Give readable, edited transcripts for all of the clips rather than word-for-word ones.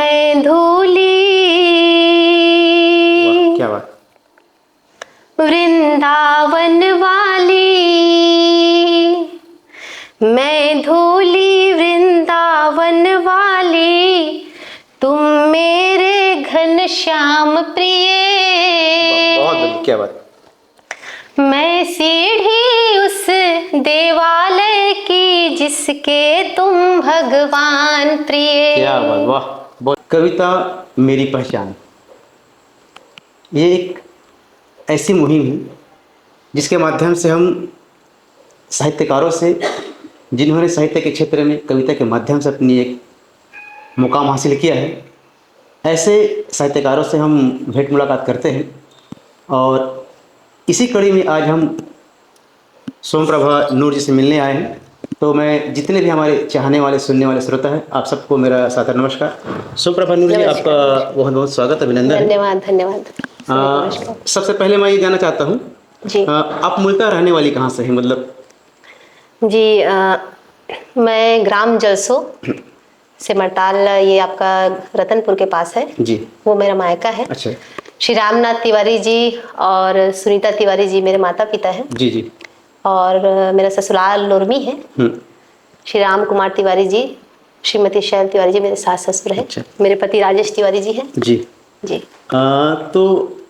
मैं धूली, वाह क्या बात। वृंदावन वाली, मैं धूली वृंदावन वाली, तुम मेरे घनश्याम प्रिय। बहुत क्या बात। मैं सीढ़ी उस देवालय की जिसके तुम भगवान प्रिय। क्या बात, वाह। बहुत। कविता मेरी पहचान, ये एक ऐसी मुहिम है जिसके माध्यम से हम साहित्यकारों से, जिन्होंने साहित्य के क्षेत्र में कविता के माध्यम से अपनी एक मुकाम हासिल किया है, ऐसे साहित्यकारों से हम भेंट मुलाकात करते हैं। और इसी कड़ी में आज हम सोम प्रभा नूर जी से मिलने आए हैं। तो मैं जितने भी हमारे चाहने वाले सुनने वाले श्रोता हैं, आप सबको मेरा सादर नमस्कार। सोम प्रभा नूर जी, आपका बहुत बहुत स्वागत, अभिनंदन। धन्यवाद धन्यवाद। सबसे पहले मैं ये जानना चाहता हूँ जी, आप मूलतः रहने वाली कहाँ से हैं? मतलब जी मैं ग्राम जलसो सिमरताल, ये आपका रतनपुर के पास है जी, वो मेरा मायका है। अच्छा। श्री रामनाथ तिवारी जी और सुनीता तिवारी जी मेरे माता पिता हैं। जी जी। और मेरा ससुराल लोरमी है। श्री राम कुमार तिवारी जी, श्रीमती शैल तिवारी जी मेरे सास ससुर हैं। अच्छा। मेरे पति राजेश तिवारी जी हैं। जी जी। तो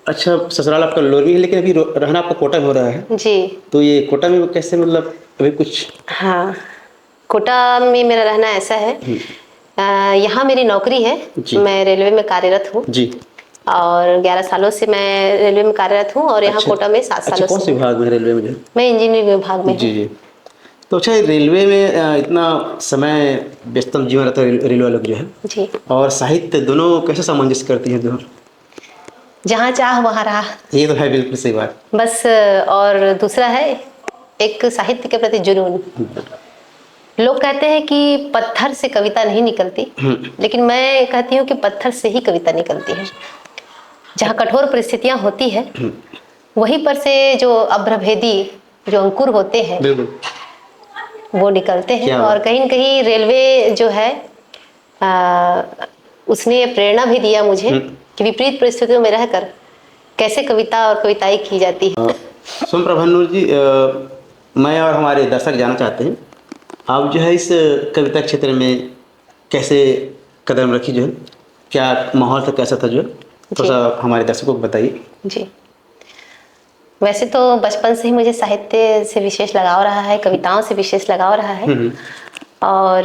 अच्छा, ससुराल आपका लोरमी है, लेकिन अभी रहना आपका कोटा में हो रहा है। जी। तो ये कोटा में कैसे, मतलब अभी कुछ? हाँ, कोटा में मेरा रहना ऐसा है, यहाँ मेरी नौकरी है। मैं रेलवे में कार्यरत हूँ जी। और 11 सालों से मैं रेलवे में कार्यरत हूँ और यहाँ कोटा में 7 सालों से। कौन से विभाग में रेलवे में? मैं इंजीनियरिंग विभाग में। जी जी। तो अच्छा, रेलवे में इतना समय व्यस्तम जीवन रहता है रेलवे वालों जो है जी, और साहित्य, दोनों कैसे सामंजस्य करती हैं दोनों? जहाँ चाह वहाँ राह। ये तो है, बिल्कुल सही बात। बस। और दूसरा है एक साहित्य के प्रति जुनून। लोग कहते हैं कि पत्थर से कविता नहीं निकलती, लेकिन मैं कहती हूँ कि पत्थर से ही कविता निकलती है। जहाँ कठोर परिस्थितियाँ होती है, वहीं पर से जो अभ्रभेदी जो अंकुर होते हैं वो निकलते हैं। और कहीं न कहीं रेलवे जो है उसने प्रेरणा भी दिया मुझे कि विपरीत परिस्थितियों में रहकर कैसे कविता और कविताएं की जाती है। सोम प्रभा नूर जी, मैं और हमारे दर्शक जानना चाहते हैं, आप जो है इस कविता क्षेत्र में कैसे कदम रखी, जो है क्या माहौल था, कैसा था, जो थोड़ा सा हमारे दर्शकों को बताइए। जी, वैसे तो बचपन से ही मुझे साहित्य से विशेष लगाव रहा है, कविताओं से विशेष लगाव रहा है। और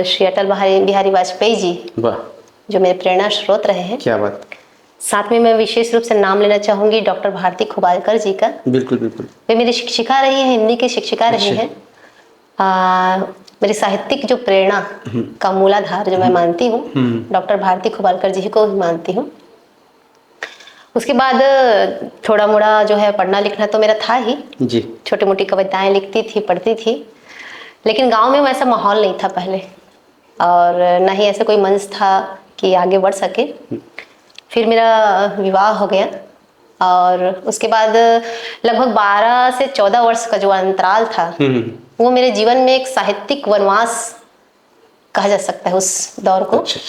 श्री अटल बिहारी वाजपेयी जी जो मेरे प्रेरणा स्रोत रहे हैं। क्या बात। साथ में मैं विशेष रूप से नाम लेना चाहूंगी डॉक्टर भारती खुबालकर जी का। बिल्कुल बिल्कुल। वे मेरी शिक्षिका रही हैं, हिंदी की शिक्षिका रही हैं। मेरी साहित्यिक जो प्रेरणा का मूलाधार जो मैं मानती हूँ, डॉक्टर भारती खुबालकर जी को ही मानती हूँ। उसके बाद थोड़ा मोड़ा जो है पढ़ना लिखना तो मेरा था ही जी। छोटी मोटी कविताएं लिखती थी, पढ़ती थी, लेकिन गांव में वैसा माहौल नहीं था पहले, और न ही ऐसा कोई मंच था कि आगे बढ़ सके। फिर मेरा विवाह हो गया और उसके बाद लगभग 12 से 14 वर्ष का जो अंतराल था वो मेरे जीवन में एक साहित्यिक वनवास कहा जा सकता है उस दौर को। अच्छा।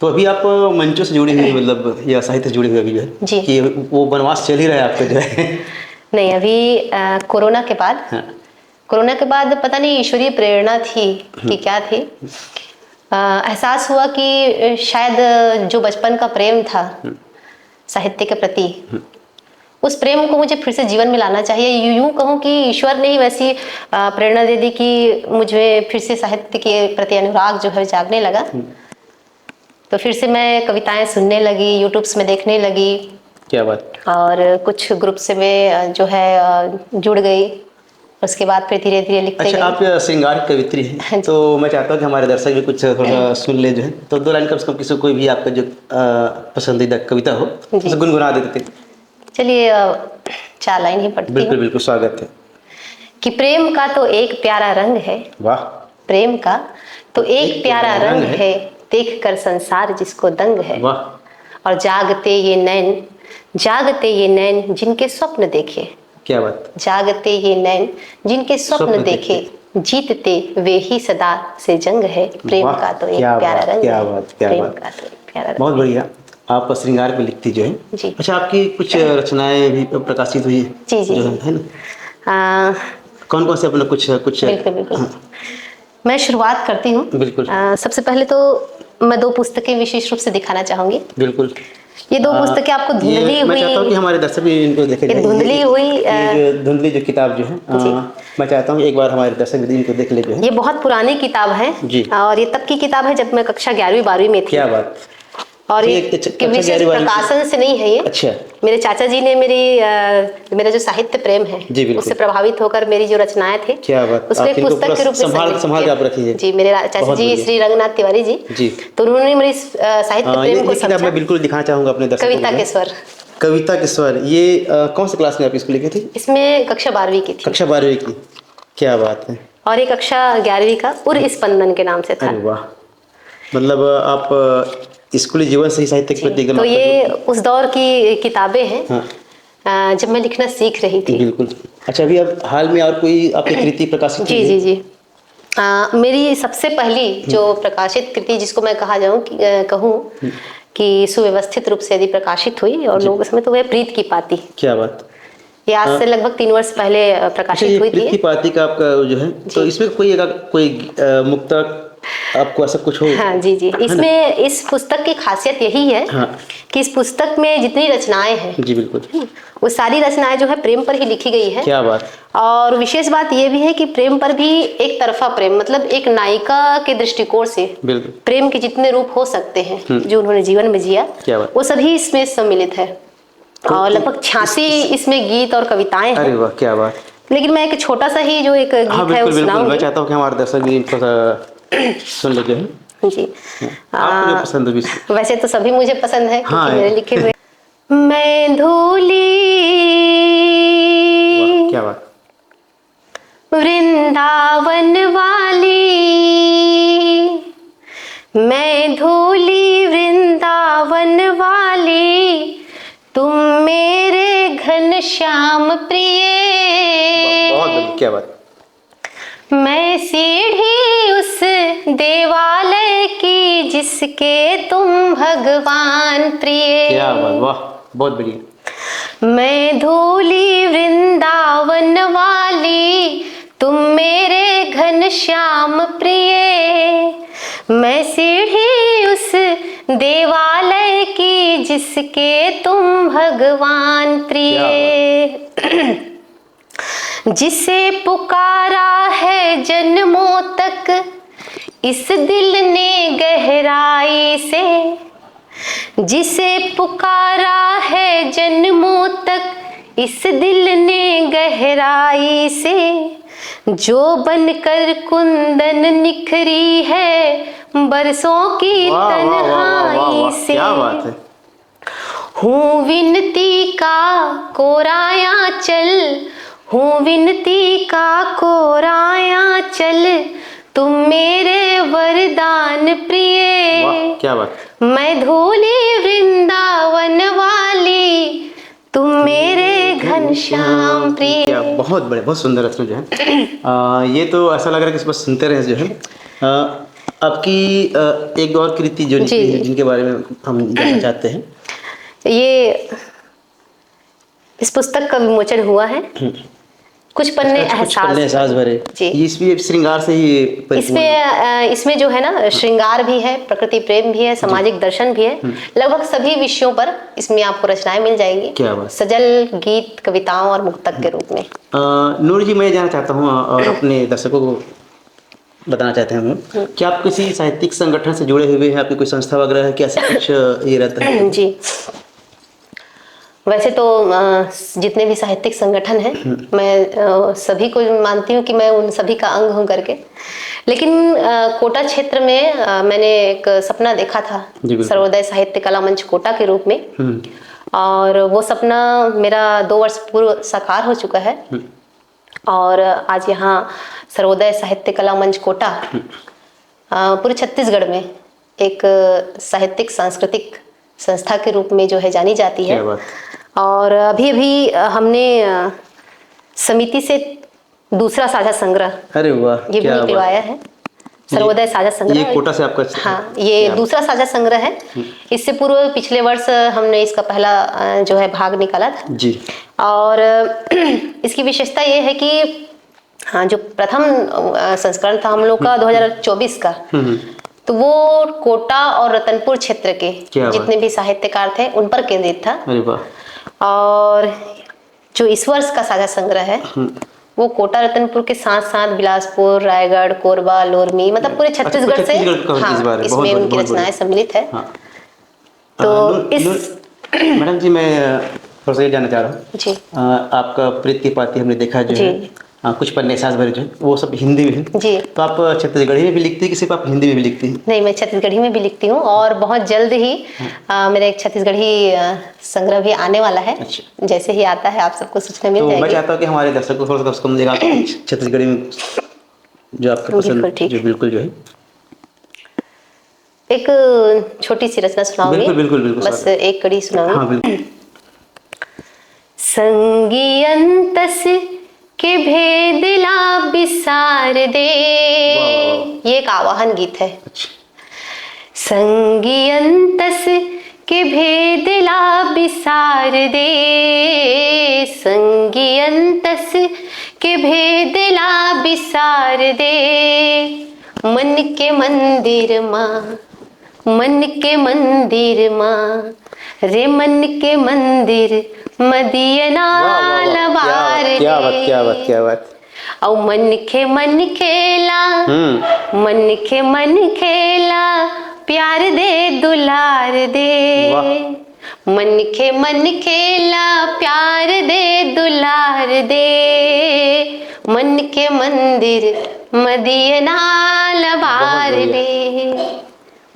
तो अभी आप मंचों से जुड़ी हुई, मतलब या साहित्य से जुड़ी हुई अभी जो है जी, कि वो वनवास चल ही रहा है आपका जो है? नहीं, अभी कोरोना के बाद कोरोना के बाद पता नहीं ईश्वरीय प्रेरणा थी कि क्या थी, एहसास हुआ कि शायद जो बचपन का प्रेम था साहित्य के प्रति, उस प्रेम को मुझे फिर से जीवन में लाना चाहिए। यूं कहूँ कि ईश्वर ने ही वैसी प्रेरणा दे दी कि मुझे फिर से साहित्य के प्रति अनुराग जो है जागने लगा। तो फिर से मैं कविताएं सुनने लगी, यूट्यूब्स में देखने लगी। क्या बात। और कुछ ग्रुप से मैं जो है जुड़ गई, उसके बाद फिर धीरे धीरे लिखते गई। अच्छा, आप श्रृंगार कवित्री हैं, तो मैं चाहता हूँ कि हमारे दर्शक भी कुछ थोड़ा सुन ले जो है, तो 2 लाइन कम से कम किसी कोई भी आपका जो पसंदीदा कविता हो उसे गुनगुना देते। चलिए 4 लाइन ही पढ़ती हूँ। बिल्कुल बिल्कुल, स्वागत है। कि प्रेम का तो एक प्यारा रंग है, वाह, प्रेम का तो एक प्यारा रंग है, देख कर संसार जिसको दंग है, वाह। और जागते ये नैन जिनके स्वप्न देखे। क्या बात। जागते ये नैन जिनके स्वप्न देखे, जीतते वे ही सदा से जंग है, प्रेम वाह, का तो एक क्या प्यारा बात, रंग क्या है, बात, क्या प्रेम बात। का तो एक प्यारा रंग बहुत है। बढ़िया। आप श्रृंगार पे लिखती जो है। जी। अच्छा, आपकी कुछ रचनाएं भी प्रकाशित हुई जी जी जो जी। है ना? कौन कौन से अपना कुछ कुछ? बिल्कुल बिल्कुल। हाँ, मैं शुरुआत करती हूँ। बिल्कुल। सबसे पहले तो मैं 2 पुस्तकें विशेष रूप से दिखाना चाहूँगी। बिल्कुल। ये 2 पुस्तकें आपको धुंधली ये मैं चाहता हूँ कि हुई, हमारे दर्शक भी इनको देखे ये जाए। धुंधली हुई ये जो धुंधली जो किताब जो है, जी। मैं चाहता हूँ एक बार हमारे दर्शक भी इनको देख ले जो है। ये बहुत पुरानी किताब है जी। और ये तब की किताब है जब मैं कक्षा 11वीं-12वीं में थी। क्या बात। और तो ये कक्षा विशेष 11वीं-12वीं प्रकाशन से नहीं है ये। अच्छा। मेरे चाचा जी ने मेरा जो साहित्य प्रेम है जी, बिल्कुल। उससे प्रभावित होकर मेरी जो रचनाएं थे क्या बात। उसको आप एक इनको पुस्तक पूरा के रूप में संभाल संकलित के आप किया। रखिए। जी, मेरे चाचा बहुत जी बढ़िया। श्री रंगनाथ तिवारी जी। जी। तो उन्होंने मेरी साहित्य प्रेम को ये किताब समझा। मैं बिल्कुल दिखाना चाहूँगा अपने दर्शकों को। कविता के स्वर। कविता के स्वर। ये कौन सी क्लास में आप इसको लिखे थे? इसमें कक्षा 12वीं की थी। कक्षा 12वीं की। क्या बात है। और ये कक्षा 11वीं का उर स्पंदन के नाम से था। अरे वाह। मतलब आप स्कूली जीवन से ही साहित्य के प्रति एकदम तो आपका ये उस दौर की किताबें हैं। हाँ। जब मैं लिखना सीख रही थी। बिल्कुल। अच्छा, अभी अब हाल में और कोई आपकी कृति प्रकाशित हुई जी है? जी जी। मेरी सबसे पहली जो प्रकाशित कृति जिसको मैं कहूँ कि सुव्यवस्थित रूप से यदि प्रकाशित हुई और लोगों के समय, तो वह प्रीत की पाती। क्या बात। ये आज से लगभग 3 वर्ष पहले अच्छा, प्रकाशित ये हुई प्रीत की थी। पाती का आपका जो है, तो इसमें कोई मुक्तक आपको ऐसा कुछ हो? हाँ जी जी। इसमें इस पुस्तक की खासियत यही है हाँ। कि इस पुस्तक में जितनी रचनाएं हैं, जी बिल्कुल, वो सारी रचनाएं जो है प्रेम पर ही लिखी गई है। क्या बात। और विशेष बात यह भी है कि प्रेम पर भी एक तरफा प्रेम, मतलब एक नायिका के दृष्टिकोण से बिल्कुल प्रेम के जितने रूप हो सकते हैं जो उन्होंने जीवन में जिया, क्या बात। वो सभी इसमें सम्मिलित है। और लगभग 86 इसमें गीत और कविताएं हैं। अरे वाह, क्या बात। लेकिन मैं एक छोटा सा ही जो एक गीत हाँ है बिल्कुल वो बिल्कुल, मैं सुनाऊंगी। चाहता हूँ कि हमारे दर्शक भी थोड़ा सा सुन ले जो है। जी। आपको जो पसंद हो। वैसे तो सभी मुझे पसंद है क्योंकि हाँ, मेरे लिखे हुए। मैं धूली वाह, क्या बात। वृंदावन वाली, मैं धूली वृंदावन वाली, तुम मेरे घनश्याम प्रिय। बहुत बढ़िया, क्या बात। मैं सीढ़ी उस देवालय की जिसके तुम भगवान प्रिय। क्या बात, वाह, बहुत बढ़िया। मैं धूली वृंदावन वाली, तुम मेरे घनश्याम प्रिय। मैं सीढ़ी उस देवालय की जिसके तुम भगवान प्रिय। जिसे पुकारा है जन्मों तक इस दिल ने गहराई से, जिसे पुकारा है जन्मों तक इस दिल ने गहराई से, जो बनकर कुंदन निखरी है बरसों की तन्हाई से। क्या बात है। हूँ विनती का कोराया चल, हूँ विनती का कोराया चल, तुम मेरे वरदान प्रिय। वाह, क्या बात। मैं धूली वृंदावन वाली, तुम मेरे घनश्याम प्रिय। क्या बहुत बड़े, बहुत सुंदर रचना जो है। ये तो ऐसा लग रहा है कि बस सुनते रहे जो है। आपकी एक दो और कृति जो लिखी है जिनके बारे में हम जानना चाहते हैं। ये इस पुस्तक का विमोचन हुआ है। कुछ पन्ने एहसास भरे। जी। इसमें श्रृंगार से ही इसमें जो है ना, श्रृंगार भी है, प्रकृति प्रेम भी है, सामाजिक दर्शन भी है। लगभग सभी विषयों पर इसमें आपको रचनाएं मिल जाएंगी। क्या बात। सजल गीत, कविताओं और मुक्तक के रूप में। नूर जी, मैं जानना चाहता हूँ और अपने दर्शकों को बताना चाहते हैं हम, क्या आप किसी साहित्यिक संगठन से जुड़े हुए हैं? आपकी कोई संस्था वगैरह है? क्या ऐसा कुछ ये रहता है? जी, वैसे तो जितने भी साहित्यिक संगठन हैं, मैं सभी को मानती हूँ कि मैं उन सभी का अंग हूँ करके। लेकिन कोटा क्षेत्र में मैंने एक सपना देखा था, सर्वोदय साहित्य कला मंच कोटा के रूप में। और वो सपना मेरा 2 वर्ष पूर्व साकार हो चुका है। और आज यहाँ सर्वोदय साहित्य कला मंच कोटा पूरे छत्तीसगढ़ में एक साहित्यिक सांस्कृतिक संस्था के रूप में जो है जानी जाती है। और अभी अभी हमने समिति से दूसरा साझा संग्रह अरे वाह, ये भी क्या बात। निकलवाया है, सर्वोदय साझा संग्रह। ये कोटा से आपका? हाँ, ये दूसरा साझा संग्रह है। इससे पूर्व पिछले वर्ष हमने इसका पहला जो है भाग निकाला था जी। और इसकी विशेषता ये है कि हाँ, जो प्रथम संस्करण था हम लोग का 2024 का, तो वो कोटा और रतनपुर क्षेत्र के जितने भी साहित्यकार थे उन पर केंद्रित था। अरे वाह। और जो इस वर्ष का साझा संग्रह है वो कोटा रतनपुर के साथ साथ बिलासपुर, रायगढ़, कोरबा, लोरमी, मतलब पूरे छत्तीसगढ़ से हाँ, इसमें उनकी रचनाएं सम्मिलित है। हाँ। तो इस मैडम जी, मैं थोड़ा सा ये जानना चाह रहा हूँ जी, आपका प्रीति पाती हमने देखा जो जी, है कुछ पन्ने एहसास भरे जो है वो सब हिंदी में है जी। तो आप छत्तीसगढ़ी में भी लिखती हैं कि सिर्फ आप हिंदी में भी लिखती हैं? नहीं, मैं छत्तीसगढ़ी में भी लिखती हूँ और बहुत जल्द ही मेरा एक छत्तीसगढ़ी संग्रह भी आने वाला है। अच्छा। जैसे ही आता है आप सबको सूचना मिल तो जाएगी। मैं चाहता हूँ कि हमारे दर्शकों को थोड़ा सा कम देगा छत्तीसगढ़ी में जो आपका पसंद जो बिल्कुल जो है एक छोटी सी रचना सुनाऊंगी। बिल्कुल बिल्कुल बिल्कुल, बस एक कड़ी सुनाऊंगी। हाँ बिल्कुल। संगी अंतस के भेद ला बिसार दे, ये एक आवाहन गीत है। संगी अंतस के भेद ला बिसार दे, संगी अंतस के भेद ला बिसार दे, मन के मंदिर माँ, मन के मंदिर माँ, रे मन के मंदिर मदियना लबार दे। क्या बात, क्या बात, क्या बात। औ मन खेला, मन खेला, प्यार दे दुलार दे, मन खेला, प्यार दे दुलार दे, मन के मंदिर मदियना लबार दे,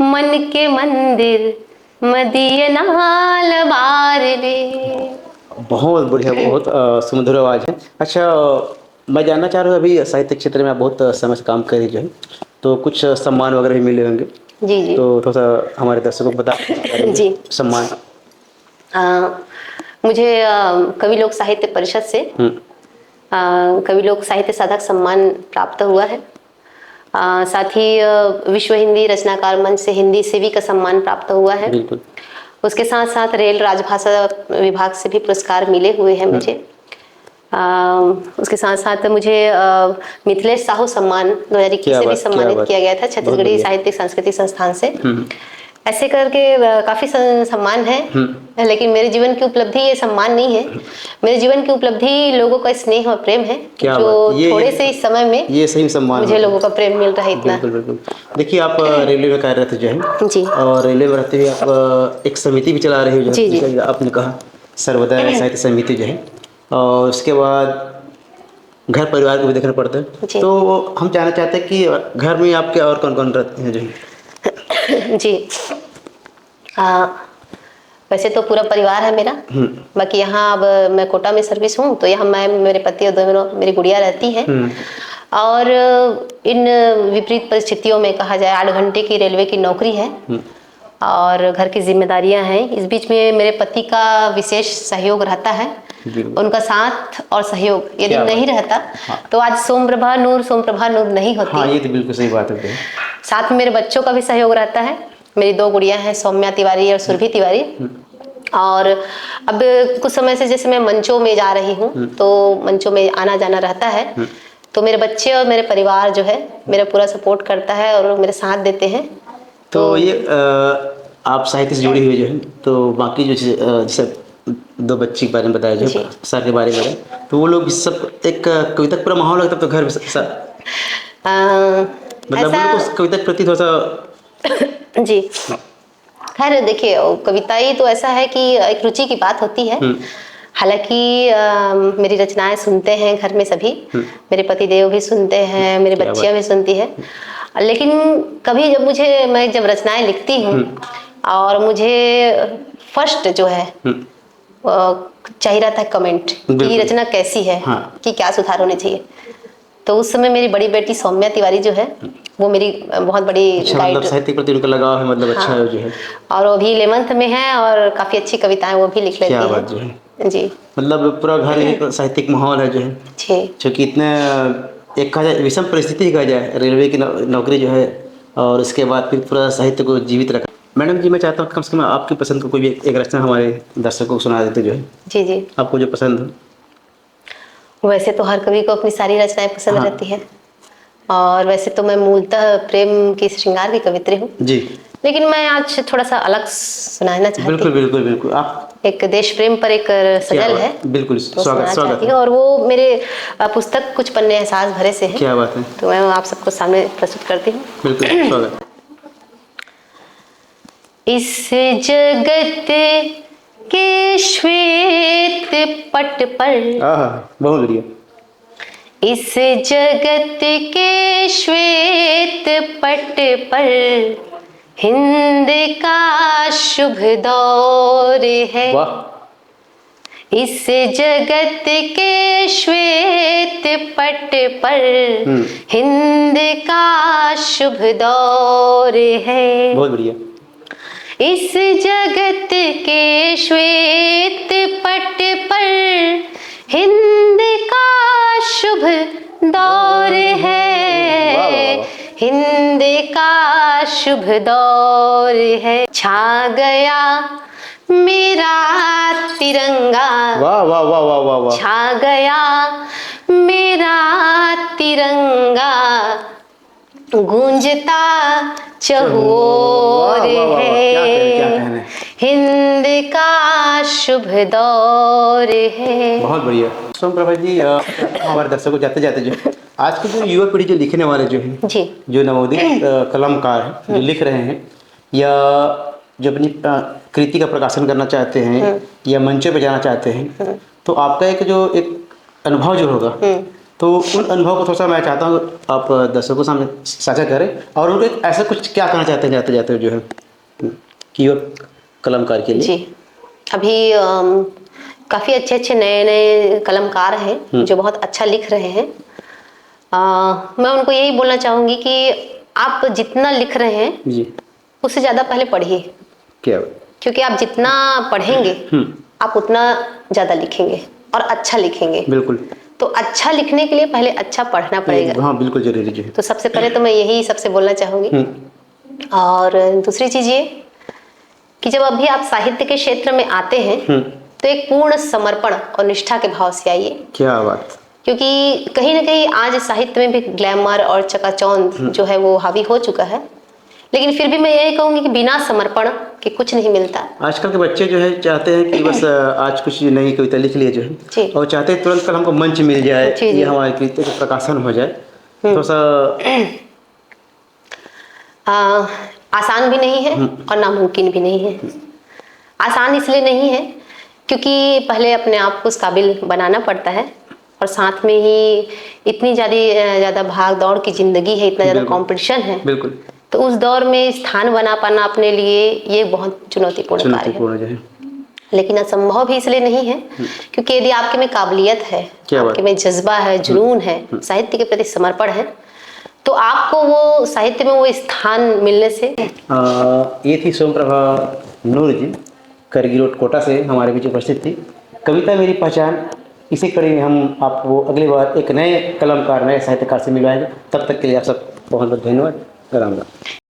मन के मंदिर मदियना लबार दे। बहुत बढ़िया, बहुत सुमधुर आवाज है। अच्छा, मैं जानना चाह रहा हूँ अभी साहित्य क्षेत्र में आप बहुत समय से काम कर रही जो है तो कुछ सम्मान वगैरह भी मिले होंगे? जी जी। तो थोड़ा सा हमारे दर्शकों को बता जी। सम्मान। मुझे कवि लोक साहित्य परिषद से कवि लोक साहित्य साधक सम्मान प्राप्त हुआ है। साथ ही विश्व हिंदी रचनाकार मंच से हिंदी सेवी का सम्मान प्राप्त हुआ है। बिल्कुल। उसके साथ साथ रेल राजभाषा विभाग से भी पुरस्कार मिले हुए हैं मुझे। उसके साथ साथ मुझे मिथिलेश साहू सम्मान 2021 से भी सम्मानित किया गया था छत्तीसगढ़ी साहित्यिक सांस्कृतिक संस्थान से। ऐसे करके काफी सम्मान है, लेकिन मेरे जीवन की उपलब्धि ये सम्मान नहीं है। मेरे जीवन की उपलब्धि लोगों का स्नेह और प्रेम है, जो थोड़े से इस समय में ये सही सम्मान मुझे लोगों का प्रेम मिल रहा है इतना। बिल्कुल बिल्कुल। देखिए, आप रेलवे में कार्यरत जो है जी, और रेलवे में रहते हुए आप एक समिति भी चला रहे हो जो है, आपने कहा सर्वोदय साहित्य समिति जो है, और उसके बाद घर परिवार को भी देखना पड़ता है। तो हम जानना चाहते हैं कि घर में आपके और कौन कौन रहते हैं जो है? जी, वैसे तो पूरा परिवार है मेरा। बाकी यहाँ अब मैं कोटा में सर्विस हूँ, तो यहाँ मैं, मेरे पति और दोनों मेरी गुड़िया रहती हैं। और इन विपरीत परिस्थितियों में कहा जाए 8 घंटे की रेलवे की नौकरी है और घर की जिम्मेदारियां हैं। इस बीच में मेरे पति का विशेष सहयोग रहता है, उनका साथ और सहयोग यदि नहीं रहता तो आज सोमप्रभा नूर नहीं होती। हाँ, ये तो बिल्कुल सही बात है। साथ में मेरे बच्चों का भी सहयोग रहता है। मेरी 2 गुड़िया हैं, सौम्या तिवारी और सुरभि तिवारी। और अब कुछ समय से जैसे मैं मंचों में जा रही हूँ तो मंचों में आना जाना रहता है, तो मेरे बच्चे और मेरे परिवार जो है मेरा पूरा सपोर्ट करता है और मेरे साथ देते हैं। तो ये आप साहित्य से जुड़ी हुई जो है, तो बाकी जो जैसे 2 बच्ची के बारे में बताया जो सर के बारे में, तो वो लोग सब एक कविता पूरा माहौल लगता तो घर में मतलब उनको कविता के प्रति थोड़ा सा जी। खैर देखिए, कविताएं तो ऐसा है कि एक रुचि की बात होती है। हालांकि मेरी रचनाएं सुनते हैं घर में सभी, मेरे पति देव भी सुनते हैं, मेरी बच्चियां भी सुनती है। लेकिन कभी मैं जब रचनाएं लिखती हूँ और मुझे फर्स्ट जो है चाहिए रहता है कमेंट कि रचना कैसी है, कि क्या सुधार होने चाहिए। तो उस समय मेरी बड़ी बेटी सौम्या तिवारी जो है वो मेरी बहुत बड़ी अच्छा, गाइड। मतलब साहित्य के प्रति उनका लगाव है, मतलब अच्छा है जो है। और वो भी 11th में है और काफ़ी अच्छी कविताएं वो भी लिख लेती क्या है। बात जो है, जी मतलब पूरा घर एक साहित्यिक माहौल है जो है, जी क्योंकि इतने एक कहा जाए विषम परिस्थिति कहा जाए, रेलवे की नौकरी जो है और उसके बाद फिर पूरा साहित्य को जीवित रखा। मैडम जी, मैं चाहता हूँ कम से कम आपकी पसंद को कोई भी एक रचना हमारे दर्शकों को सुना देते जो है, जी जी। आपको जो पसंद हो। वैसे तो हर कवि को अपनी सारी रचनाएं पसंद हाँ। रहती है, और वैसे तो मैं मूलतः प्रेम की श्रृंगार की कवित्री हूँ, जी लेकिन मैं आज थोड़ा सा अलग सुनाना चाहती बिल्कुल हूँ। बिल्कुल बिल्कुल, आप एक देश प्रेम पर एक सजल है, बिल्कुल तो स्वागत सुनाना स्वागत चाहती है। हूँ, और वो मेरे पुस्तक कुछ पन्ने एहसास भरे से है, क्या बात है, तो मैं आप सबको सामने प्रस्तुत करती हूँ। बिल्कुल स्वागत। इस जगत के श्वेत पट पर, बहुत बढ़िया। इस जगत के श्वेत पट पर हिंद का शुभ दौर है। वाह। इस जगत के श्वेत पट पर हिंद का शुभ दौर है। बहुत बढ़िया। इस जगत के श्वेत पट पर हिंद का शुभ दौर है। हिंद का शुभ दौर है। छा गया मेरा तिरंगा, वाह वाह वाह वाह वाह वाह। छा गया मेरा तिरंगा, गूंजता चहुओर है। हिंद का शुभ दौर है। बहुत बढ़िया। सोम प्रभा जी, हमारे दर्शकों को जाते जाते जो आज की जो युवा पीढ़ी जो लिखने वाले जो है जी, जो नवोदित कलमकार हैं जो लिख रहे हैं या जो अपनी कृति का प्रकाशन करना चाहते हैं या मंचों पे जाना चाहते हैं, तो आपका एक अनुभव जो होगा, तो उन अनुभव को थोड़ा सा मैं चाहता हूँ आप दर्शकों के सामने साझा करें, और उनको एक ऐसा कुछ क्या कहना चाहते हैं जाते जाते जो है कि युवा कलमकार के लिए। जी, अभी काफ़ी अच्छे अच्छे नए नए कलमकार हैं जो बहुत अच्छा लिख रहे हैं। मैं उनको यही बोलना चाहूँगी कि आप जितना लिख रहे हैं जी, उससे ज़्यादा पहले पढ़िए। क्या? क्योंकि आप जितना पढ़ेंगे आप उतना ज़्यादा लिखेंगे और अच्छा लिखेंगे। बिल्कुल। तो अच्छा लिखने के लिए पहले अच्छा पढ़ना पड़ेगा। हाँ बिल्कुल जरूरी है। तो सबसे पहले तो मैं यही सबसे बोलना चाहूँगी। और दूसरी चीज़ ये कि जब अभी आप साहित्य के क्षेत्र में आते हैं तो एक पूर्ण समर्पण और निष्ठा के भाव से आइए। क्या बात। क्योंकि कहीं ना कहीं आज साहित्य में भी ग्लैमर और चकाचौंध जो है वो हावी हो चुका है, लेकिन फिर भी मैं यही कहूँगी कि बिना समर्पण के कुछ नहीं मिलता। आजकल के बच्चे जो है चाहते हैं कि बस आज कुछ नई कविता लिख लिए जो है, और चाहते हैं तुरंत कल हमको मंच मिल जाए, ये हमारी कृति का प्रकाशन हो जाए। थोड़ा सा आसान भी नहीं है और नामुमकिन भी नहीं है। आसान इसलिए नहीं है क्योंकि पहले अपने आप को उस काबिल बनाना पड़ता है, और साथ में ही इतनी ज़्यादा भाग दौड़ की ज़िंदगी है, इतना ज़्यादा कंपटीशन है। बिल्कुल। तो उस दौर में स्थान बना पाना अपने लिए ये बहुत चुनौतीपूर्ण कार्य है। लेकिन असंभव भी इसलिए नहीं है क्योंकि यदि आपके में काबिलियत है, आपके में जज्बा है, जुनून है, साहित्य के प्रति समर्पण है, तो आपको वो साहित्य में वो स्थान मिलने से। ये थी सोम प्रभा नूर जी, करगी रोड कोटा से हमारे बीच उपस्थित थी। कविता मेरी पहचान, इसी कड़ी में हम आपको अगली बार एक नए कलमकार, नए साहित्यकार से मिलवाएंगे। तब तक के लिए आप सब बहुत बहुत धन्यवाद। राम राम।